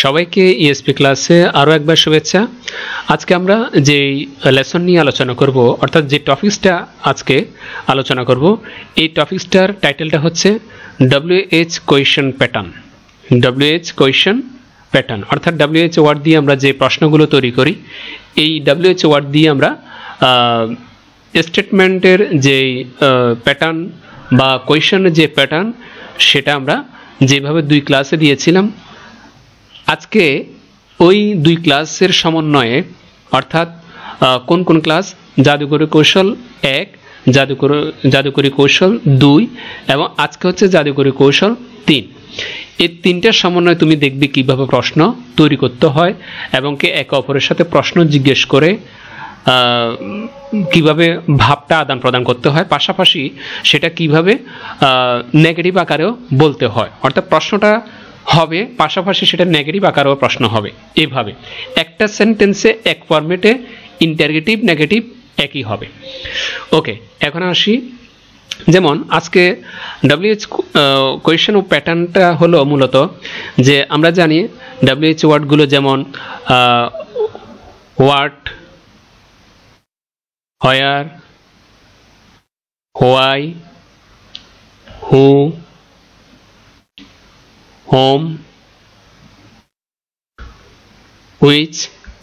সবাইকে ইএসপি ক্লাসে আরও একবার শুভেচ্ছা। আজকে আমরা যে লেসন নিয়ে আলোচনা করব, অর্থাৎ যে টপিকসটা আজকে আলোচনা করব, এই টপিকসটার টাইটেলটা হচ্ছে WH question pattern. WH question pattern অর্থাৎ WH ওয়ার্ড দিয়ে আমরা যে প্রশ্নগুলো তৈরি করি, এই WH ওয়ার্ড দিয়ে আমরা স্টেটমেন্টের যে প্যাটার্ন বা কোয়েশ্চনের যে প্যাটার্ন, সেটা আমরা যেভাবে 2 ক্লাসে দিয়েছিলাম, আজকে ওই 2 ক্লাসের সমন্বয়ে, অর্থাৎ কোন কোন ক্লাস, জাদুকরি কৌশল 1, জাদুকরি কৌশল 2 এবং আজকে হচ্ছে জাদুকরি কৌশল 3, এই 3টার সমন্বয়ে তুমি দেখবে কিভাবে প্রশ্ন তৈরি করতে হয় এবং একে অপরের সাথে প্রশ্ন জিজ্ঞেস করে কিভাবে ভাবটা আদান প্রদান করতে হয়, পাশাপাশি সেটা কিভাবে নেগেটিভ আকারেও বলতে হয়, অর্থাৎ প্রশ্নটা হবে পাশাপাশি সেটা নেগেটিভ আকারেও প্রশ্ন হবে। এইভাবে একটা সেন্টেন্সে এক ফরম্যাটে ইন্টারগেটিভ নেগেটিভ একই হবে। ওকে, এখন আসি, যেমন আজকে WH কোয়েশ্চন ও প্যাটার্নটা হলো মূলত যে আমরা জানি WH ওয়ার্ডগুলো যেমন what, where, why, who, home, which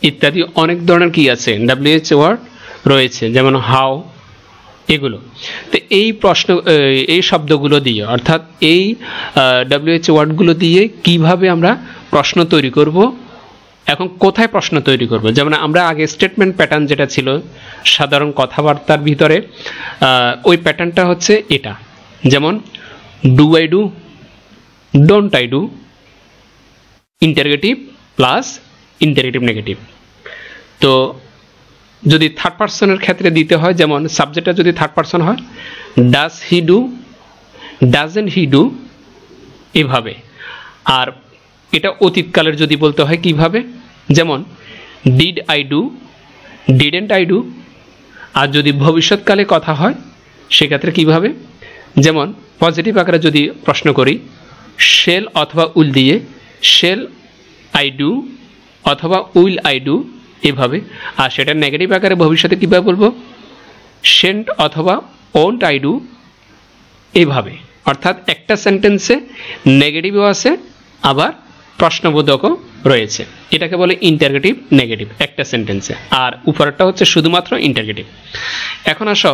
ইত্যাদি অনেক ধরনের কি আছে WH ওয়ার্ড রয়েছে, যেমন হাউ, এগুলো। তো এই শব্দগুলো দিয়ে, অর্থাৎ এই WH ওয়ার্ডগুলো দিয়ে কিভাবে আমরা প্রশ্ন তৈরি করব, এখন কোথায় প্রশ্ন তৈরি করব, যেমন আমরা আগে স্টেটমেন্ট প্যাটার্ন যেটা ছিল সাধারণ কথাবার্তার ভিতরে, ওই প্যাটার্নটা হচ্ছে এটা, যেমন do I do, don't I do, interrogative plus interrogative negative. তো যদি থার্ড পারসনের ক্ষেত্রে দিতে হয়, যেমন সাবজেক্টটা যদি থার্ড পারসন হয়, does he do, doesn't he do, এভাবে। আর এটা অতীতকালের যদি বলতে হয় কিভাবে, যেমন did I do, didn't I do. আর যদি ভবিষ্যৎকালে কথা হয় সেক্ষেত্রে কিভাবে, যেমন পজিটিভ আকারে যদি প্রশ্ন করি, শেল অথবা উইল দিয়ে, শেল আই ডু অথবা উইল আই ডু, এভাবে। আর সেটা নেগেটিভ আকারে ভবিষ্যতে কীভাবে বলবো, শেন্ট অথবা ওন্ট আই ডু, এইভাবে। অর্থাৎ একটা সেন্টেন্সে নেগেটিভও আছে আবার প্রশ্নবোধকও রয়েছে, এটাকে বলে ইন্টারগেটিভ নেগেটিভ একটা সেন্টেন্সে, আর উপরেরটা হচ্ছে শুধুমাত্র ইন্টারগেটিভ। এখন আসো,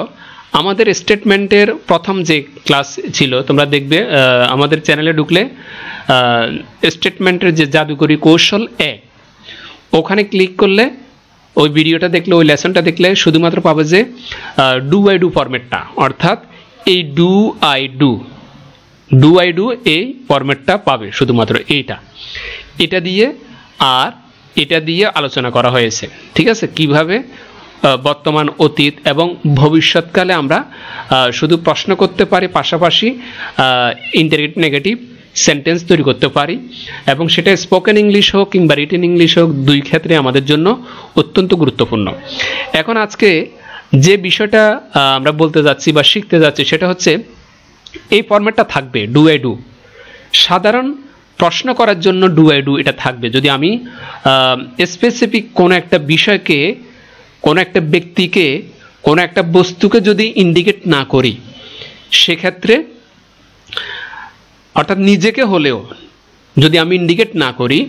আমাদের স্টেটমেন্টের প্রথম যে ক্লাস ছিল, তোমরা দেখবে আমাদের চ্যানেলে ঢুকলে স্টেটমেন্টের যে জাদুকরি কৌশল 1, ওখানে ক্লিক করলে ওই ভিডিওটা দেখলে, ওই লেসনটা দেখলে শুধুমাত্র পাবে যে ডু আই ডু ফরম্যাটটা, অর্থাৎ এই ডু আই ডু এই ফরম্যাটটা পাবে, শুধুমাত্র এটা দিয়ে আর এটা দিয়ে আলোচনা করা হয়েছে। ঠিক আছে, কিভাবে বর্তমান, অতীত এবং ভবিষ্যৎকালে আমরা শুধু প্রশ্ন করতে পারি, পাশাপাশি ইন্টারগেটিভ নেগেটিভ সেন্টেন্স তৈরি করতে পারি, এবং সেটা স্পোকেন ইংলিশ হোক কিংবা রিটেন ইংলিশ হোক, 2 ক্ষেত্রে আমাদের জন্য অত্যন্ত গুরুত্বপূর্ণ। এখন আজকে যে বিষয়টা আমরা বলতে যাচ্ছি বা শিখতে যাচ্ছি, সেটা হচ্ছে এই ফরম্যাটটা থাকবে ডু আই ডু। সাধারণ প্রশ্ন করার জন্য ডু আই ডু এটা থাকবে। যদি আমি স্পেসিফিক কোনো একটা বিষয়কে, কোনো একটা ব্যক্তিকে, কোনো একটা বস্তুকে যদি ইন্ডিকেট না করি, সেক্ষেত্রে, অর্থাৎ নিজেকে হলেও যদি আমি ইন্ডিকেট না করি,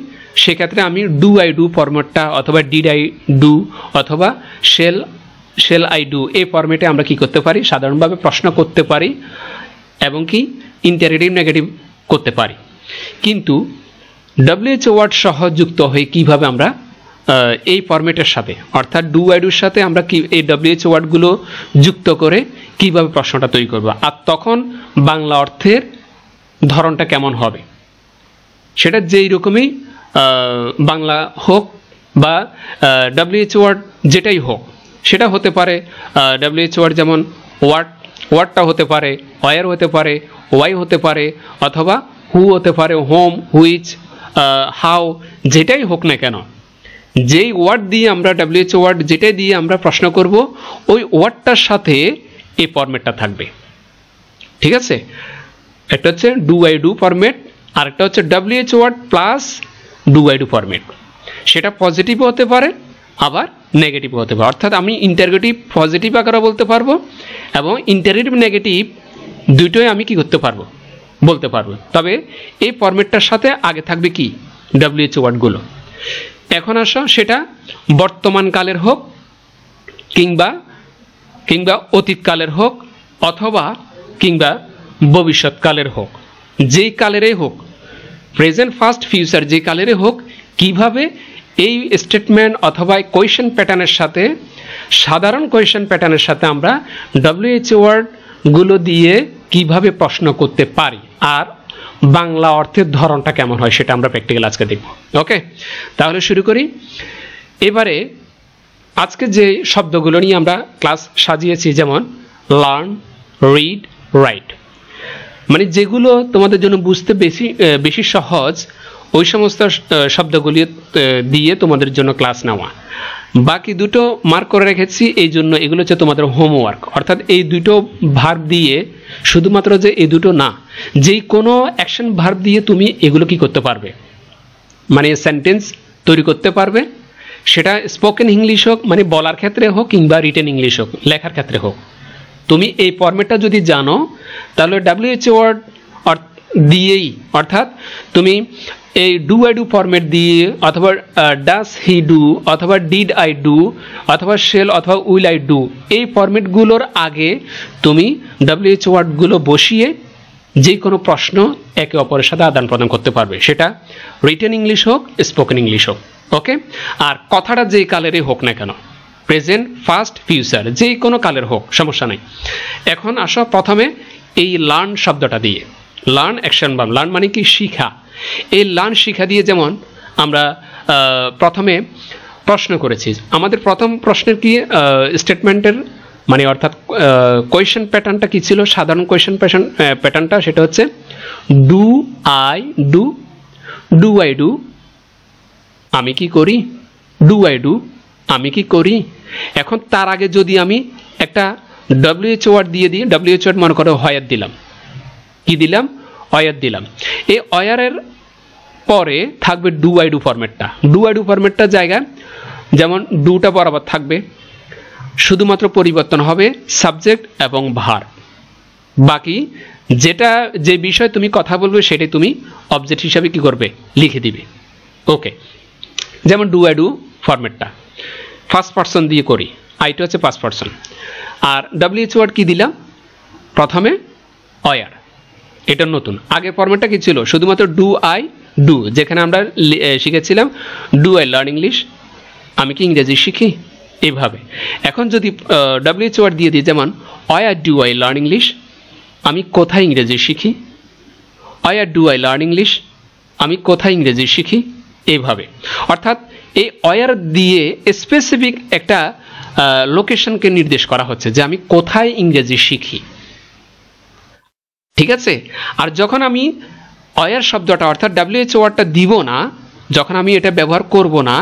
সেক্ষেত্রে আমি ডু আই ডু ফরম্যাটটা অথবা ডিড আই ডু অথবা শেল আই ডু, এই ফরম্যাটে আমরা কি করতে পারি, সাধারণভাবে প্রশ্ন করতে পারি এবং কি ইন্টারগেটিভ নেগেটিভ করতে পারি। কিন্তু WH ওয়ার্ড সহ যুক্ত হয়ে কিভাবে আমরা এই ফরম্যাটের সাথে, অর্থাৎ ডু আই ডুর সাথে আমরা কি এই WH ওয়ার্ডগুলো যুক্ত করে কিভাবে প্রশ্নটা তৈরি করব, আর তখন বাংলা অর্থের ধরনটা কেমন হবে, সেটা যেই রকমই বাংলা হোক বা WH ওয়ার্ড যেটাই হোক, সেটা হতে পারে WH ওয়ার্ড যেমন ওয়ার্ডটা হতে পারে ওয়ার হতে পারে, ওয়াই হতে পারে, অথবা হু হতে পারে, হোম, হুইচ, হাউ, যেটাই হোক না কেন, যেই ওয়ার্ড দিয়ে আমরা WH ওয়ার্ড যেটাই দিয়ে আমরা প্রশ্ন করব, ওই ওয়ার্ডটার সাথে এই ফরম্যাটটা থাকবে। ঠিক আছে, একটা হচ্ছে ডু আই ডু ফরম্যাট, আরেকটা হচ্ছে WH word plus do I do format. সেটা পজিটিভও হতে পারে আবার নেগেটিভও হতে পারে, অর্থাৎ আমি ইন্টারোগেটিভ পজিটিভ আকারে বলতে পারবো এবং ইন্টারোগেটিভ নেগেটিভ দুটোই আমি কি করতে পারবো, বলতে পারবো। তবে এই ফরম্যাটটার সাথে আগে থাকবে কি WH ওয়ার্ডগুলো। এখন আসো সেটা বর্তমানকালের হোক কিংবা অতীতকালের হোক অথবা কিংবা ভবিষ্যৎকালের হোক, যেই কালেরই হোক, প্রেজেন্ট ফার্স্ট ফিউচার যে কালেরই হোক, কিভাবে এই স্টেটমেন্ট অথবা কোয়েশ্চেন প্যাটার্নের সাথে, সাধারণ কোয়েশ্চেন প্যাটার্নের সাথে আমরা WH ওয়ার্ডগুলো দিয়ে কিভাবে প্রশ্ন করতে পারি আর বাংলা অর্থের ধরনটা কেমন হয় সেটা আমরা প্র্যাকটিক্যাল আজকে দেখব। ওকে, তাহলে শুরু করি। এবারে আজকে যে শব্দগুলো নিয়ে আমরা ক্লাস সাজিয়েছি, যেমন লার্ন, রিড, রাইট, মানে যেগুলো তোমাদের জন্য বুঝতে বেশি সহজ, ওই সমস্ত শব্দগুলি দিয়ে তোমাদের জন্য ক্লাস নেওয়া। বাকি দুটো মার্ক করে রেখেছি, এই জন্য এগুলো হচ্ছে তোমাদের হোমওয়ার্ক। অর্থাৎ এই দুটো ভার্ব দিয়ে, শুধুমাত্র যে এই দুটো না, যেই কোনো অ্যাকশন ভার্ব দিয়ে তুমি এগুলো কি করতে পারবে, মানে সেন্টেন্স তৈরি করতে পারবে। সেটা স্পোকেন ইংলিশ হোক, মানে বলার ক্ষেত্রে হোক, কিংবা রিটেন ইংলিশ হোক, লেখার ক্ষেত্রে হোক। তুমি এই ফরম্যাটটা যদি জানো তাহলে WH ওয়ার্ড দিয়েই, অর্থাৎ তুমি এই ডু আই ডু ফরম্যাট দিয়ে অথবা ডাস হি ডু অথবা ডিড আই ডু অথবা শেল অথবা উইল আই ডু, এই ফরম্যাটগুলোর আগে তুমি WH ওয়ার্ডগুলো বসিয়ে যে কোনো প্রশ্ন একে অপরের সাথে আদান প্রদান করতে পারবে, সেটা রিটেন ইংলিশ হোক, স্পোকেন ইংলিশ হোক। ওকে, আর কথাটা যেই কালেরই হোক না কেন, প্রেজেন্ট ফার্স্ট ফিউচার যে কোনো কালের হোক, সমস্যা নেই। এখন আসো প্রথমে এই লার্ন শব্দটা দিয়ে। লার্ন অ্যাকশন ভার্ব, লার্ন মানে কি শিখা। এই লার্ন শিখা দিয়ে যেমন আমরা প্রথমে প্রশ্ন করেছি, আমাদের প্রথম প্রশ্নের কি স্টেটমেন্টের মানে অর্থাৎ কোয়েশ্চেন প্যাটার্নটা কি ছিল, সাধারণ কোয়েশ্চেন প্যাটার্নটা সেটা হচ্ছে do I do, do I do, আমি কি করি, ডু আই ডু, আমি কি করি। এখন তার আগে যদি আমি একটা WH ওয়ার্ড দিয়ে দিই, WH ওয়ার্ড মনে করো হয়ার দিলাম, কি দিলাম, অয়ার দিলাম। এই অয়ারের পরে থাকবে ডু আই ডু ফরম্যাটটা। ডু আই ডু ফরম্যাটটার জায়গায় যেমন ডুটা বরাবর থাকবে, শুধুমাত্র পরিবর্তন হবে সাবজেক্ট এবং ভার্ব। বাকি যে বিষয় তুমি কথা বলবে সেটাই তুমি অবজেক্ট হিসাবে কি করবে, লিখে দিবে। ওকে, যেমন ডু আই ডু ফরম্যাটটা ফার্স্ট পারসন দিয়ে করি, আইটা হচ্ছে ফার্স্ট পারসন। আর WH ওয়ার্ড কি দিলাম, প্রথমে অয়ার, এটা নতুন। আগের ফরম্যাটটা কি ছিল, শুধুমাত্র ডু আই ডু, যেখানে আমরা শিখেছিলাম ডু আই লার্ন ইংলিশ, আমি কি ইংরেজি শিখি, এইভাবে। এখন যদি WH ওয়ার্ড দিয়ে দিই, যেমন war do I learn English, আমি কোথায় ইংরেজি শিখি, war do I learn English, আমি কোথায় ইংরেজি শিখি, এইভাবে। অর্থাৎ এই ওয়ার দিয়ে স্পেসিফিক একটা লোকেশনকে নির্দেশ করা হচ্ছে যে আমি কোথায় ইংরেজি শিখি, ঠিক আছে। আর যখন আমি ওয়ার শব্দটা অর্থাৎ WH ওয়ার্ডটা দিব না, যখন আমি এটা ব্যবহার করব না,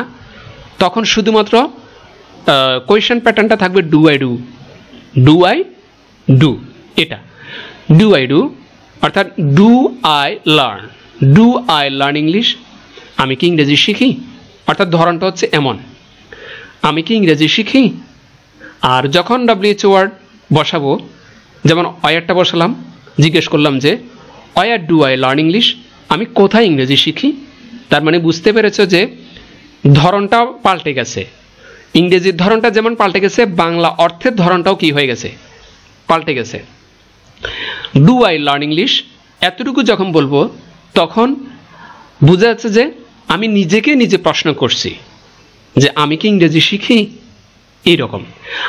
তখন শুধুমাত্র কোয়েশ্চেন প্যাটার্নটা থাকবে do I do, do I do, এটা ডু আই ডু, অর্থাৎ ডু আই লার্ন ইংলিশ, আমি কি ইংরেজি শিখি, অর্থাৎ ধরনটা হচ্ছে এমন, আমি কি ইংরেজি শিখি। আর যখন WH ওয়ার্ড বসাবো, যেমন ওয়ারটা বসালাম, জিজ্ঞেস করলাম যে war do I learn English, আমি কোথায় ইংরেজি শিখি, তার মানে বুঝতে পেরেছো যে ধরনটা পাল্টে গেছে। ইংরেজির ধরনটা যেমন পাল্টে গেছে, বাংলা অর্থের ধরনটাও কি হয়ে গেছে, পাল্টে গেছে। ডু আই লার্ন ইংলিশ এতটুকু যখন বলবো, তখন বোঝা যাচ্ছে যে আমি নিজেকে নিজে প্রশ্ন করছি যে আমি কি ইংরেজি শিখি, এইরকম।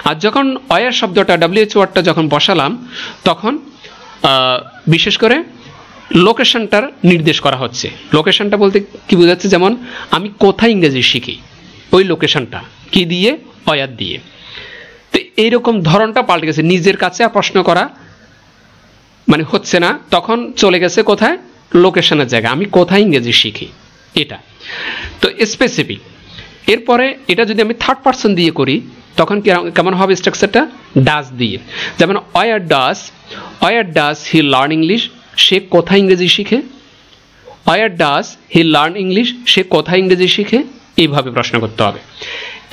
আর যখন ওয়ার শব্দটা WH ওয়ার্ডটা যখন বসালাম, তখন বিশেষ করে লোকেশনটার নির্দেশ করা হচ্ছে। লোকেশনটা বলতে কি বোঝাচ্ছে, যেমন আমি কোথায় ইংরেজি শিখি, ওই লোকেশনটা কি দিয়ে, ওয়ার দিয়ে। তো এইরকম ধরনটা পাল্টে গেছে, নিজের কাছে আর প্রশ্ন করা মানে হচ্ছে না, তখন চলে গেছে কোথায়, লোকেশনের জায়গায়, আমি কোথায় ইংরেজি শিখি, এটা। তো স্পেসিফিক। এরপরে এটা যদি আমি থার্ড পারসন দিয়ে করি, তখন কেমন হবে স্ট্রাকচারটা, ডাস দিয়ে। যেমন where does he learn English, সে কোথায় ইংরেজি শিখে, where does he learn English, সে কোথায় ইংরেজি শিখে, এইভাবে প্রশ্ন করতে হবে।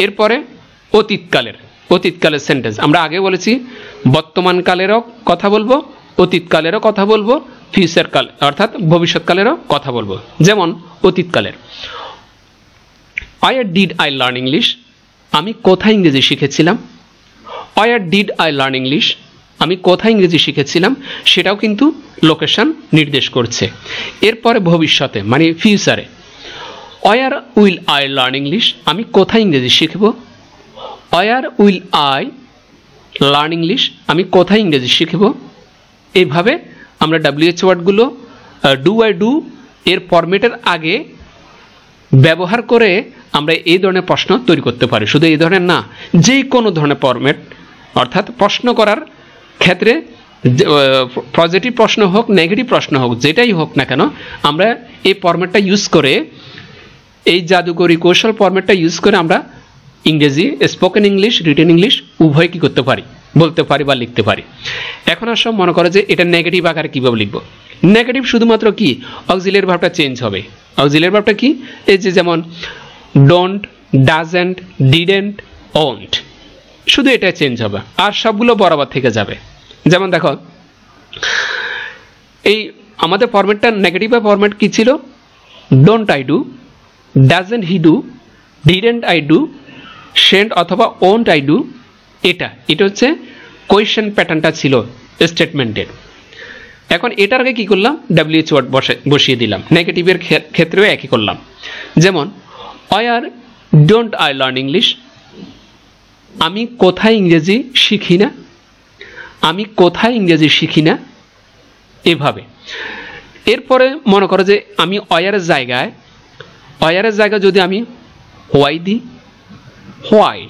এরপরে অতীতকালের সেন্টেন্স, আমরা আগে বলেছি বর্তমানকালেরও কথা বলবো, অতীতকালেরও কথা বলবো, ফিউচার কাল অর্থাৎ ভবিষ্যৎকালেরও কথা বলবো। যেমন অতীতকালের, where did I learn English, আমি কোথায় ইংরেজি শিখেছিলাম। Where did I learn English, আমি কোথায় ইংরেজি শিখেছিলাম, সেটাও কিন্তু লোকেশন নির্দেশ করছে। এরপরে ভবিষ্যতে মানে ফিউচারে, where will I learn English, আমি কোথায় ইংরেজি শিখব। Where will I learn English, আমি কোথায় ইংরেজি শিখব। এইভাবে আমরা WH ওয়ার্ডগুলো ডু আই ডু এর ফরম্যাটের আগে ব্যবহার করে আমরা এই ধরনের প্রশ্ন তৈরি করতে পারি। শুধু এই ধরনের না, যে কোনো ধরনের ফরম্যাট, অর্থাৎ প্রশ্ন করার ক্ষেত্রে পজিটিভ প্রশ্ন হোক, নেগেটিভ প্রশ্ন হোক, যেটাই হোক না কেন, আমরা এই ফরম্যাটটা ইউজ করে, এই জাদুকরী কৌশল ফরম্যাটটা ইউজ করে আমরা ইংরেজি, স্পোকেন ইংলিশ, রিটেন ইংলিশ উভয় কী করতে পারি, বলতে পারি বা লিখতে পারি। এখন আসো মনে করো যে এটা নেগেটিভ আকারে কীভাবে লিখব। নেগেটিভ শুধুমাত্র কি, অক্সিলিয়ারি ভার্বটা চেঞ্জ হবে। অক্সিলিয়ারি ভার্বটা কি, এই যে যেমন ডোন্ট, ডাজেন্ট, ডিডেন্ট, ওন্ট, শুধু এটা চেঞ্জ হবে, আর সবগুলো বরাবর থেকে যাবে। যেমন দেখো, এই আমাদের ফরম্যাটটা নেগেটিভ ফরম্যাট কি ছিল, don't I do, doesn't he do, didn't I do, shan't অথবা ওন্ট আই ডু। এটা হচ্ছে কোয়েশ্চেন প্যাটার্নটা ছিল স্টেটমেন্টের। এখন এটার আগে কি করলাম, WH ওয়ার্ড বসিয়ে দিলাম। নেগেটিভের ক্ষেত্রেও একই করলাম। যেমন where don't I learn English, আমি কোথায় ইংরেজি শিখি না, আমি কোথায় ইংরেজি শিখি না, এভাবে। এরপরে মনে করো যে আমি ওয়্যারের জায়গায় যদি আমি হোয়াই দিই, হোয়াই,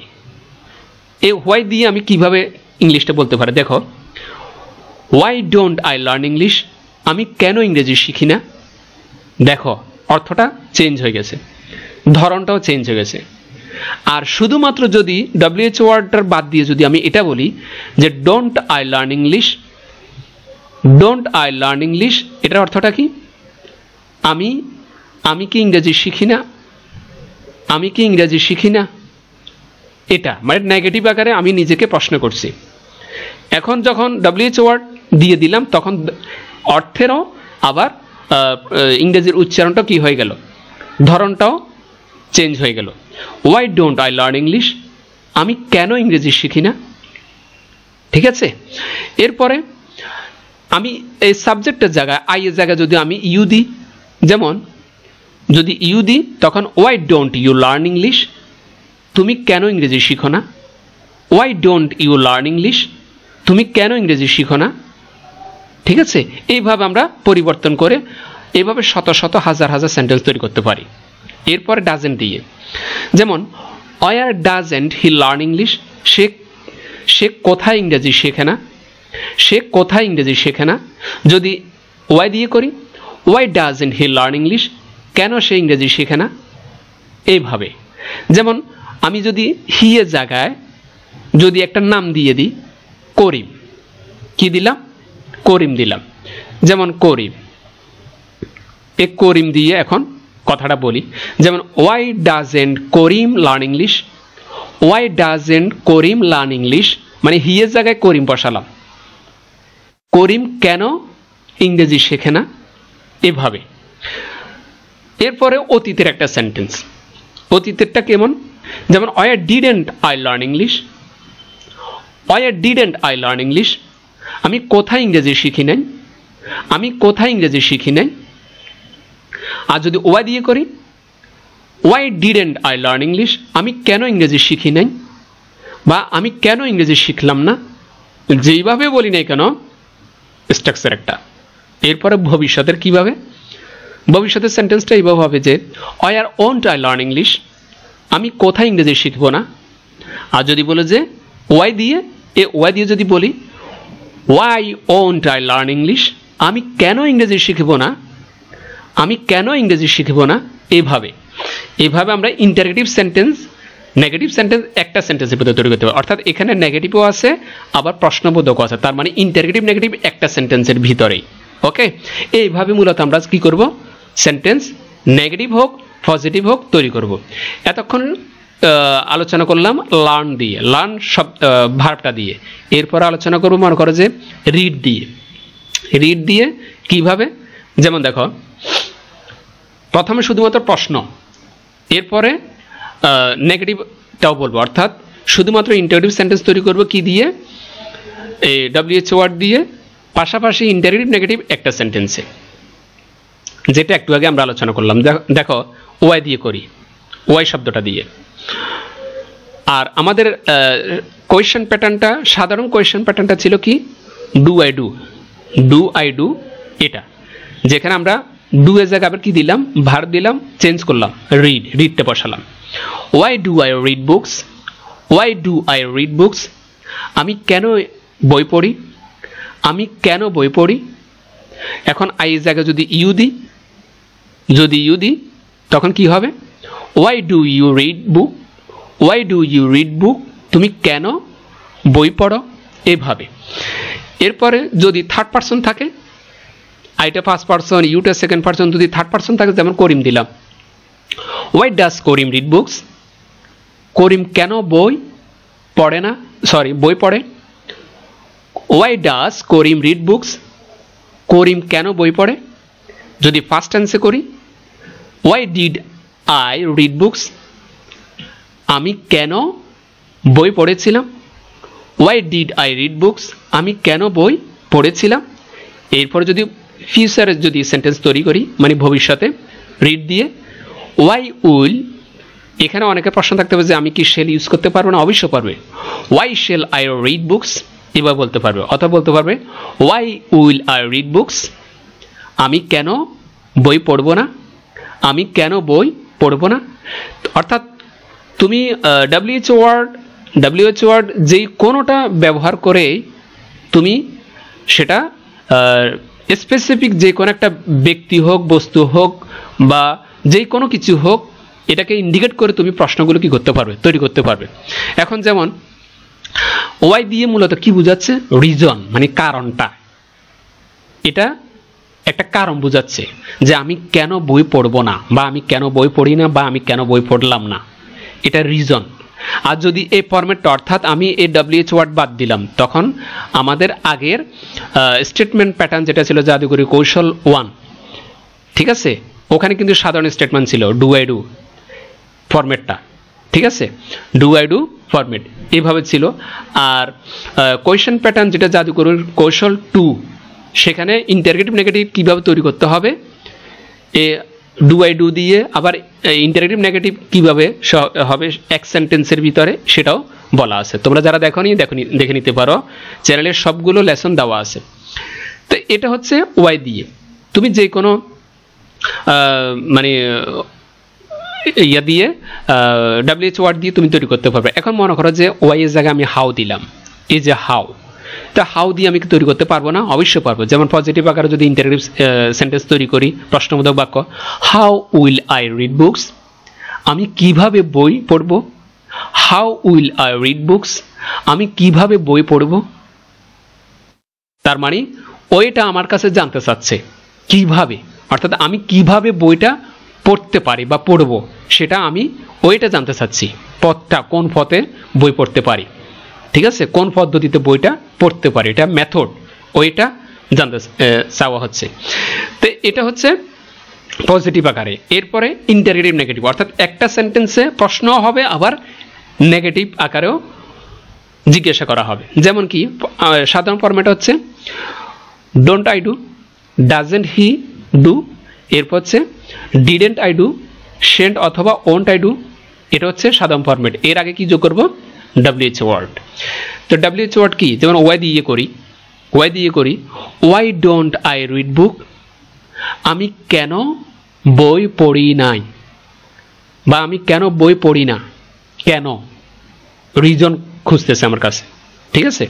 এই হোয়াই দিয়ে আমি কিভাবে ইংলিশটা বলতে পারি। দেখো, why don't I learn English, আমি কেন ইংরেজি শিখি না। দেখো অর্থটা চেঞ্জ হয়ে গেছে, ধরনটাও চেঞ্জ হয়ে গেছে। আর শুধুমাত্র যদি WH ওয়ার্ডটার বাদ দিয়ে যদি আমি এটা বলি যে don't I learn English, don't I learn English, এটার অর্থটা কি, আমি কি ইংরেজি শিখি না, আমি কি ইংরেজি শিখি না। এটা মানে নেগেটিভ আকারে আমি নিজেকে প্রশ্ন করছি। এখন যখন WH ওয়ার্ড দিয়ে দিলাম, তখন অর্থেরও আবার ইংরেজির উচ্চারণটা কি হয়ে গেল, ধরনটাও চেঞ্জ হয়ে গেল। Why don't I learn English, আমি কেন ইংরেজি শিখি না। ঠিক আছে। এরপরে আমি এই সাবজেক্টের জায়গায়, আই এর জায়গায় যদি আমি ইউ দিই, যেমন যদি ইউ দিই, তখন why don't you learn English, তুমি কেন ইংরেজি শিখো না। Why don't you learn English, তুমি কেন ইংরেজি শিখো না। ঠিক আছে। এইভাবে আমরা পরিবর্তন করে এইভাবে শত শত হাজার হাজার সেন্টেন্স তৈরি করতে পারি। এরপরে ডাজেন্ট দিয়ে, যেমন where doesn't he learn English, সে কোথায় ইংরেজি শেখে না, সে কোথায় ইংরেজি শেখে না। যদি ওয়াই দিয়ে করি, why doesn't he learn English, কেন সে ইংরেজি শেখে না। এইভাবে, যেমন আমি যদি হি এর জায়গায় যদি একটা নাম দিয়ে দিই, করিম, কি দিলাম, করিম দিলাম। যেমন করিম, এই করিম দিয়ে এখন কথাটা বলি। যেমন why doesn't Karim learn English, why doesn't Karim learn English, মানে হি এর জায়গায় করিম বসালাম, করিম কেন ইংরেজি শেখে না। এভাবে। এরপরে অতীতের একটা সেন্টেন্স, অতীতেরটা কেমন, যেমন where didn't I learn English, where didn't I learn English, আমি কোথায় ইংরেজি শিখি নাই, আমি কোথায় ইংরেজি শিখি নাই। আর যদি ওয়াই দিয়ে করি, why didn't I learn English, আমি কেন ইংরেজি শিখি নাই, বা আমি কেন ইংরেজি শিখলাম না। যেইভাবে বলি নাই কেন, স্ট্রাকচার একটা। এরপরে ভবিষ্যতের কিভাবে, ভবিষ্যতের সেন্টেন্সটা এইভাবে হবে যে where won't I learn English, আমি কোথায় ইংরেজি শিখবো না। আর যদি বলে যে ওয়াই দিয়ে, ওয়াই দিয়ে যদি বলি Y won't I learn English, আমি কেন ইংরেজি শিখবো না, আমি কেন ইংরেজি শিখবো না। এইভাবে আমরা ইন্টারগেটিভ সেন্টেন্স, নেগেটিভ সেন্টেন্স একটা সেন্টেন্সের ভিতরে তৈরি করতে পারি। অর্থাৎ এখানে নেগেটিভও আছে, আবার প্রশ্নবোধকও আছে, তার মানে ইন্টারগেটিভ নেগেটিভ একটা সেন্টেন্সের ভিতরেই। ওকে, এইভাবে মূলত আমরা কি করব, সেন্টেন্স নেগেটিভ হোক পজিটিভ হোক তৈরি করব। এতক্ষণ আলোচনা করলাম লার্ন দিয়ে, লার্ন সব ভার্বটা দিয়ে। এরপর আলোচনা করব মনে করো যে রিড দিয়ে। রিড দিয়ে কিভাবে, যেমন দেখো প্রথমে শুধুমাত্র প্রশ্ন, এরপরে নেগেটিভটাও বলবো, অর্থাৎ শুধুমাত্র ইন্টারেক্টিভ সেন্টেন্স তৈরি করব কি দিয়ে, এই WH ওয়ার্ড দিয়ে, পাশাপাশি ইন্টারেক্টিভ নেগেটিভ একটা সেন্টেন্সে, যেটা একটু আগে আমরা আলোচনা করলাম। দেখো ওয়াই দিয়ে করি, ওয়াই শব্দটা দিয়ে। আর আমাদের কোয়েশ্চেন প্যাটার্নটা, সাধারণ কোয়েশ্চেন প্যাটার্নটা ছিল কি, do I do, do I do, এটা যেখানে আমরা ডু এর জায়গায় আবার কি দিলাম, ভার্ব দিলাম, চেঞ্জ করলাম, রিড, রিডটা বসালাম। Why do I read books, why do I read books, আমি কেন বই পড়ি, আমি কেন বই পড়ি। এখন আই এর জায়গায় যদি ইউ দিই, যদি ইউ দিই তখন কি হবে, why do you read book, why do you read book, তুমি কেন বই পড়ো, এভাবে। এরপরে যদি থার্ড পারসন থাকে, আইটা ফার্স্ট পারসন, ইউটা সেকেন্ড পারসন, যদি থার্ড পারসন থাকে যেমন করিম দিলাম, why does Karim read books, Karim কেন বই পড়ে না, সরি বই পড়ে। Why does Karim read books, Karim কেন বই পড়ে। যদি ফার্স্ট টেন্সে করি, why did I read books, আমি কেন বই পড়েছিলাম। Why did I read books, আমি কেন বই পড়েছিলাম। এরপরে যদি ফিউচারে যদি সেন্টেন্স তৈরি করি, মানে ভবিষ্যতে, রিড দিয়ে, ওয়াই উইল, এখানে অনেকের প্রশ্ন থাকতে পারে যে আমি কি শেল ইউজ করতে পারবো না, অবশ্যই পারবে। Why shall I read books, এবার বলতে পারবে, অথবা বলতে পারবে why will I read books, আমি কেন বই পড়বো না, আমি কেন বই পড়বো না। অর্থাৎ তুমি WH ওয়ার্ড যেই কোনোটা ব্যবহার করে তুমি সেটা স্পেসিফিক যে কোনো একটা ব্যক্তি হোক, বস্তু হোক, বা যেই কোনো কিছু হোক, এটাকে ইন্ডিকেট করে তুমি প্রশ্নগুলো কি করতে পারবে, তৈরি করতে পারবে। এখন যেমন ওয়াই দিয়ে মূলত কি বোঝাচ্ছে, রিজন, মানে কারণটা, এটা একটা কারণ বোঝাচ্ছে যে আমি কেন বই পড়বো না, বা আমি কেন বই পড়ি না, বা আমি কেন বই পড়লাম না, এটা রিজন। আর যদি এই ফরম্যাটটা, অর্থাৎ আমি এই WH ওয়ার্ড বাদ দিলাম, তখন আমাদের আগের স্টেটমেন্ট প্যাটার্ন যেটা ছিল জাদুকরি কৌশল 1, ঠিক আছে, ওখানে কিন্তু সাধারণ স্টেটমেন্ট ছিল ডু আই ডু ফরম্যাটটা, ঠিক আছে, ডু আই ডু ফরম্যাট এইভাবে ছিল। আর কোয়েশ্চেন প্যাটার্ন যেটা জাদুকরির কৌশল 2, সেখানে ইন্টারগেটিভ নেগেটিভ কীভাবে তৈরি করতে হবে, এ ডু আই ডু দিয়ে, আবার ইন্টারেক্টিভ নেগেটিভ কীভাবে হবে এক সেন্টেন্সের ভিতরে, সেটাও বলা আছে। তোমরা যারা দেখে নিতে পারো, চ্যানেলের সবগুলো লেসন দেওয়া আছে। তো এটা হচ্ছে ওয়াই দিয়ে তুমি যে কোনো মানে ইয়া দিয়ে WH ওয়ার্ড দিয়ে তুমি তৈরি করতে পারবে। এখন মনে করো যে ওয়াই এর জায়গায় আমি হাউ দিলাম, এই যে হাউ, তা হাউ দিয়ে আমি তৈরি করতে পারবো না, অবশ্যই পারবো। যেমন পজিটিভ আকারে যদি ইন্টারেক্টিভ সেন্টেন্স তৈরি করি, প্রশ্নবোধক বাক্য, how will I read books, আমি কিভাবে বই পড়ব। How will I read books, আমি কিভাবে বই পড়ব। তার মানে ওইটা আমার কাছে জানতে চাচ্ছে কিভাবে, অর্থাৎ আমি কিভাবে বইটা পড়তে পারি বা পড়ব, সেটা আমি ওইটা জানতে চাচ্ছি। পথটা, কোন পথে বই পড়তে পারি, ঠিক আছে, কোন পদ্ধতিতে বইটা পড়তে পারি, এটা মেথড, ওইটা জানতে চাওয়া হচ্ছে। তো এটা হচ্ছে পজিটিভ আকারে। এরপরে ইন্টারেক্টিভ নেগেটিভ, অর্থাৎ একটা সেন্টেন্সে প্রশ্ন হবে, আবার নেগেটিভ আকারেও জিজ্ঞাসা করা হবে। যেমন কি সাধারণ ফরম্যাট হচ্ছে don't I do, doesn't he do, এরপর হচ্ছে ডিডেন্ট আই ডু, শেন্ট অথবা ওন্ট আই ডু, এটা হচ্ছে সাধারণ ফরম্যাট। এর আগে কি যোগ করব, WH ওয়ার্ড। তো WH ওয়ার্ড কি, যেমন ওয়াই দিয়ে করি, ওয়াই ডোন্ট আই রিড বুক, আমি কেন বই পড়ি নাই, বা আমি কেন বই পড়ি না, কেন, রিজন খুঁজতেছে আমার কাছে, ঠিক আছে।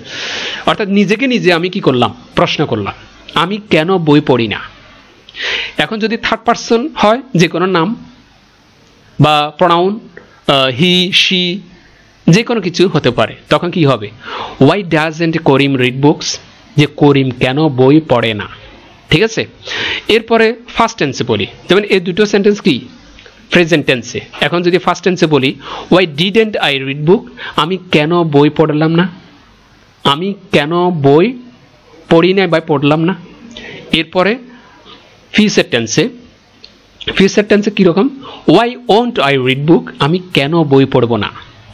অর্থাৎ নিজেকে নিজে আমি কি করলাম, প্রশ্ন করলাম, আমি কেন বই পড়ি না। এখন যদি থার্ড পারসন হয়, যে কোনো নাম বা প্রনাউন, হি, শি, যে কোনো কিছু হতে পারে, তখন কি হবে, why doesn't Karim read books, যে করিম কেন বই পড়ে না, ঠিক আছে। এরপরে ফার্স্ট টেন্সে বলি, যেমন এই দুটো সেন্টেন্স কি প্রেজেন্ট টেন্সে। এখন যদি ফার্স্ট টেন্সে বলি, ওয়াই ডিডেন্ট আই রিড বুক, আমি কেন বই পড়লাম না, আমি কেন বই পড়ি না বা পড়লাম না। এরপরে ফিউচার টেন্সে কীরকম, ওয়াই ওন্ট আই রিড বুক, আমি কেন বই পড়ব না,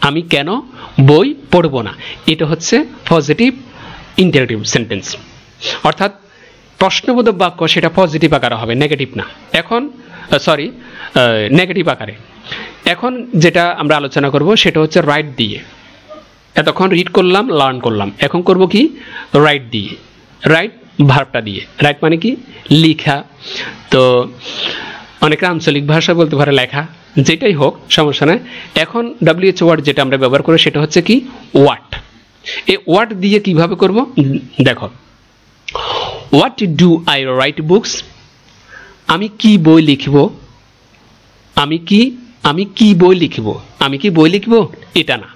আমি কেন বই পড়ব না। এটা হচ্ছে পজিটিভ ইন্টারেক্টিভ সেন্টেন্স, অর্থাৎ প্রশ্নবোধক বাক্য সেটা পজিটিভ আকারে হবে, নেগেটিভ না। এখন নেগেটিভ আকারে। এখন যেটা আমরা আলোচনা করব সেটা হচ্ছে রাইট দিয়ে। এতক্ষণ রিড করলাম, লার্ন করলাম, এখন করব কি রাইট দিয়ে। রাইট ভার্বটা দিয়ে, রাইট মানে কি লেখা, তো অনেকে আঞ্চলিক ভাষা বলতে পারে লেখা, যেটাই হোক সমস্যা নয়। এখন WH ওয়ার্ড যেটা আমরা ব্যবহার করি সেটা হচ্ছে কি ওয়াট। এই ওয়াট দিয়ে কিভাবে করব দেখো, what do I right books, আমি কি বই লিখব, আমি কি বই লিখব, আমি কি বই লিখব এটা না।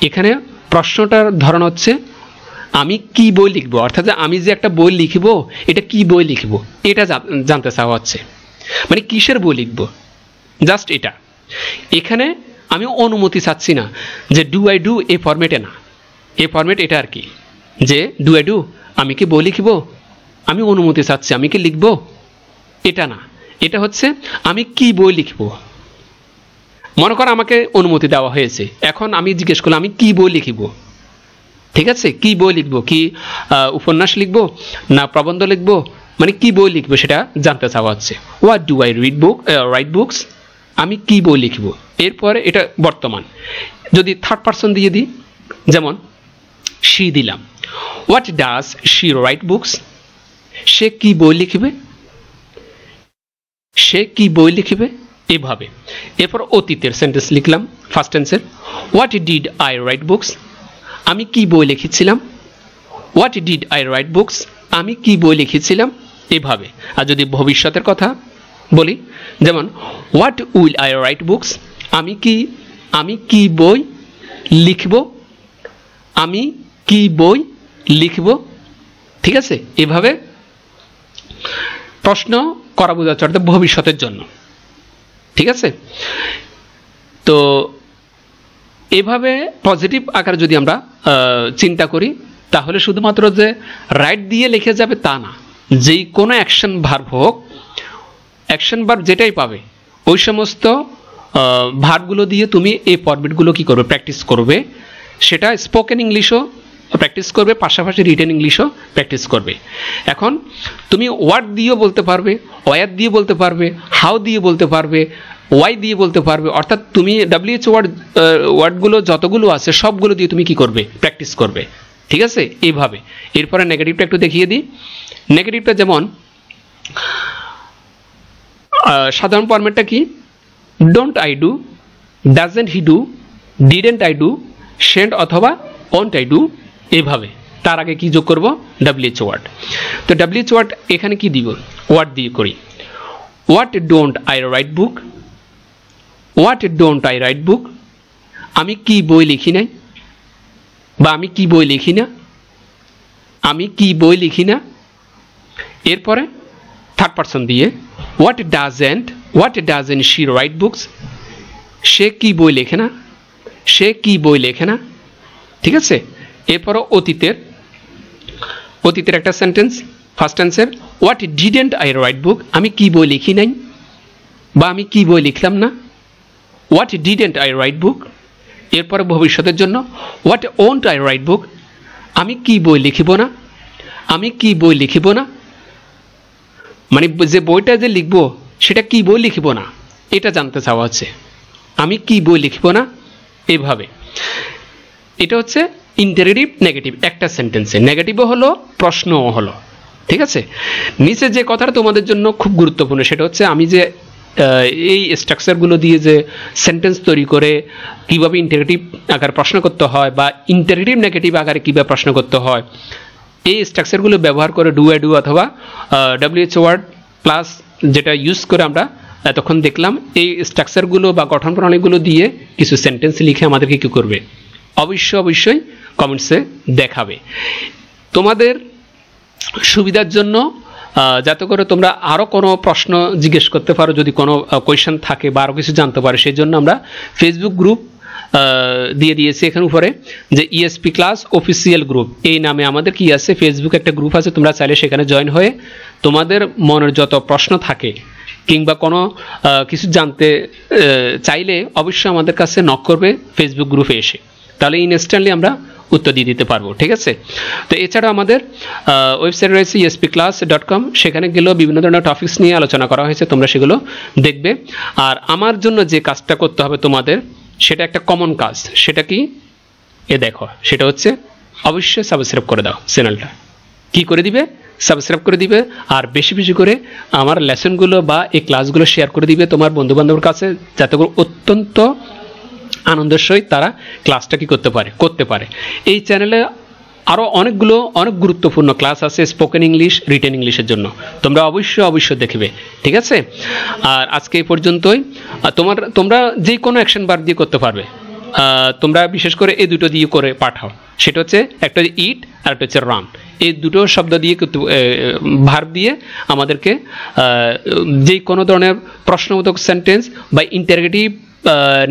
এখানে প্রশ্নটার ধরন হচ্ছে আমি কি বই লিখব, অর্থাৎ আমি যে একটা বই লিখব এটা কি বই লিখব এটা জানতে চাওয়া হচ্ছে, মানে কিসের বই লিখব, জাস্ট এটা। এখানে আমি অনুমতি চাচ্ছি না যে ডু আই ডু এই ফরম্যাটে না, এই ফরম্যাট এটা আর কি, যে ডু আই ডু আমি কি বই লিখব, আমি অনুমতি চাচ্ছি আমি কি লিখব এটা না। এটা হচ্ছে আমি কি বই লিখব। মনে করো আমাকে অনুমতি দেওয়া হয়েছে, এখন আমি জিজ্ঞেস করলাম আমি কি বই লিখব, ঠিক আছে, কি বই লিখব, কি উপন্যাস লিখব না প্রবন্ধ লিখব, মানে কি বই লিখব সেটা জানতে চাওয়া হচ্ছে। What do I right books, আমি কি বই লিখব। এরপরে এটা বর্তমান, যদি থার্ড পারসন দিয়ে দিই, যেমন শি দিলাম, what does she write books, সে কি বই লিখবে, সে কি বই লিখবে এভাবে। এরপর অতীতের সেন্টেন্স লিখলাম ফার্স্ট টেন্সের, what did I right books, আমি কি বই লিখেছিলাম, what did I right books, আমি কি বই লিখেছিলাম এভাবে। আর যদি ভবিষ্যতের কথা বলি, যেমন what will I right books, আমি কি বই লিখব, আমি কি বই লিখব, ঠিক আছে। এভাবে প্রশ্ন করা বোঝাচ্ছে, অর্থাৎ ভবিষ্যতের জন্য, ঠিক আছে। তো এভাবে পজিটিভ আকারে যদি আমরা চিন্তা করি, তাহলে শুধুমাত্র যে রাইট দিয়ে লিখে যাবে তা না, যেই কোনো অ্যাকশন ভার্ব হোক, অ্যাকশন ভার্ব যেটাই পাবে ওই সমস্ত ভার্বগুলো দিয়ে তুমি এই ফরম্যাটগুলো কি করবে, প্র্যাকটিস করবে। সেটা স্পোকেন ইংলিশও প্র্যাকটিস করবে, পাশাপাশি রিটেন ইংলিশও প্র্যাকটিস করবে। এখন তুমি ওয়ার্ড দিয়েও বলতে পারবে, ওয়ার দিয়ে বলতে পারবে, হাউ দিয়ে বলতে পারবে, ওয়াই দিয়ে বলতে পারবে, অর্থাৎ তুমি WH ওয়ার্ডগুলো যতগুলো আছে সবগুলো দিয়ে তুমি কি করবে, প্র্যাকটিস করবে, ঠিক আছে এইভাবে। এরপরে নেগেটিভটা একটু দেখিয়ে দিই। নেগেটিভটা যেমন সাধারণ ফরম্যাটটা কি, don't I do, doesn't he do, didn't I do, shan't অথবা ওন্ট আই ডু এইভাবে। তার আগে কি যোগ করব, WH ওয়ার্ড। তো WH ওয়ার্ড এখানে কি দিব, ওয়ার্ড দিয়ে করি। What don't I write book, what don't I write book, আমি কি বই লিখি নাই বা আমি কি বই লিখি না, আমি কি বই লিখি না। এরপরে থার্ড পারসন দিয়ে what doesn't she write books, সে কি বই লেখে না, সে কি বই লেখে না, ঠিক আছে। এরপরও অতীতের একটা সেন্টেন্স ফার্স্ট টেন্সের, what didn't I write book, আমি কি বই লিখি নাই বা আমি কি বই লিখলাম না, হোয়াট ডিডেন্ট আই রাইট বুক। এরপরে ভবিষ্যতের জন্য what won't I write book, আমি কি বই লিখিব না, আমি কি বই লিখিব না, মানে যে বইটা যে লিখবো সেটা কি বই লিখিব না এটা জানতে চাওয়া হচ্ছে, আমি কি বই লিখিব না এভাবে। এটা হচ্ছে ইন্টারেটিভ নেগেটিভ একটা সেন্টেন্সে, নেগেটিভও হলো প্রশ্নও হলো, ঠিক আছে। নিচে যে কথাটা তোমাদের জন্য খুব গুরুত্বপূর্ণ সেটা হচ্ছে আমি যে এই স্ট্রাকচারগুলো দিয়ে যে সেন্টেন্স তৈরি করে কিভাবে ইন্টারেটিভ আকারে প্রশ্ন করতে হয় বা ইন্টারেটিভ নেগেটিভ আকারে কীভাবে প্রশ্ন করতে হয়, এই স্ট্রাকচারগুলো ব্যবহার করে ডু আই ডু অথবা WH ওয়ার্ড প্লাস যেটা ইউজ করে আমরা এতক্ষণ দেখলাম, এই স্ট্রাকচারগুলো বা গঠন প্রণালীগুলো দিয়ে কিছু সেন্টেন্স লিখে আমাদেরকে কী করবে, অবশ্যই কমেন্টসে দেখাবে। তোমাদের সুবিধার জন্য যাতে করে তোমরা আরও কোনো প্রশ্ন জিজ্ঞেস করতে পারো, যদি কোনো কোয়েশ্চেন থাকে বা আরও কিছু জানতে পারো। সেই জন্য আমরা ফেসবুক গ্রুপ দিয়ে দিয়েছি এখানে উপরে, যে ইএসপি ক্লাস অফিসিয়াল গ্রুপ এই নামে আমাদের কি আছে, ফেসবুক একটা গ্রুপ আছে। তোমরা চাইলে সেখানে জয়েন হয়ে তোমাদের মনের যত প্রশ্ন থাকে কিংবা কোনো কিছু জানতে চাইলে অবশ্যই আমাদের কাছে নক করবে ফেসবুক গ্রুপে এসে, তাহলে ইনস্ট্যান্টলি আমরা উত্তর দিয়ে দিতে পারবো, ঠিক আছে। তো এছাড়া আমাদের ওয়েবসাইট রয়েছে espclass.com, সেখানে গেলেও বিভিন্ন ধরনের টপিকস নিয়ে আলোচনা করা হয়েছে, তোমরা সেগুলো দেখবে। আর আমার জন্য যে কাজটা করতে হবে তোমাদের, সেটা একটা কমন কাজ। সেটা কি, এ দেখো, সেটা হচ্ছে অবশ্যই সাবস্ক্রাইব করে দাও চ্যানেলটা। কি করে দিবে? সাবস্ক্রাইব করে দিবে, আর বেশি বেশি করে আমার লেসনগুলো বা এই ক্লাসগুলো শেয়ার করে দিবে তোমার বন্ধুবান্ধবের কাছে, যাতে করে অত্যন্ত আনন্দের সহিত তারা ক্লাসটা কি করতে পারে। এই চ্যানেলে আরও অনেক গুরুত্বপূর্ণ ক্লাস আছে স্পোকেন ইংলিশ, রিটেন ইংলিশের জন্য, তোমরা অবশ্যই দেখবে, ঠিক আছে। আর আজকে এই পর্যন্তই। তোমরা যে কোনো অ্যাকশন বার দিয়ে করতে পারবে, তোমরা বিশেষ করে এই দুটো দিয়ে করে পাঠাও। সেটা হচ্ছে একটা হচ্ছে ইট আর একটা হচ্ছে রান, এই দুটো শব্দ দিয়ে ভার্ব দিয়ে আমাদেরকে যে কোনো ধরনের প্রশ্নবোধক সেন্টেন্স বা ইন্টারগেটিভ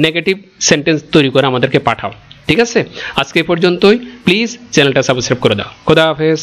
নেগেটিভ সেন্টেন্স তৈরি করে আমাদেরকে পাঠাও, ঠিক আছে। আজকে এই পর্যন্তই। প্লিজ চ্যানেলটা সাবস্ক্রাইব করে দাও। খোদা হাফেজ।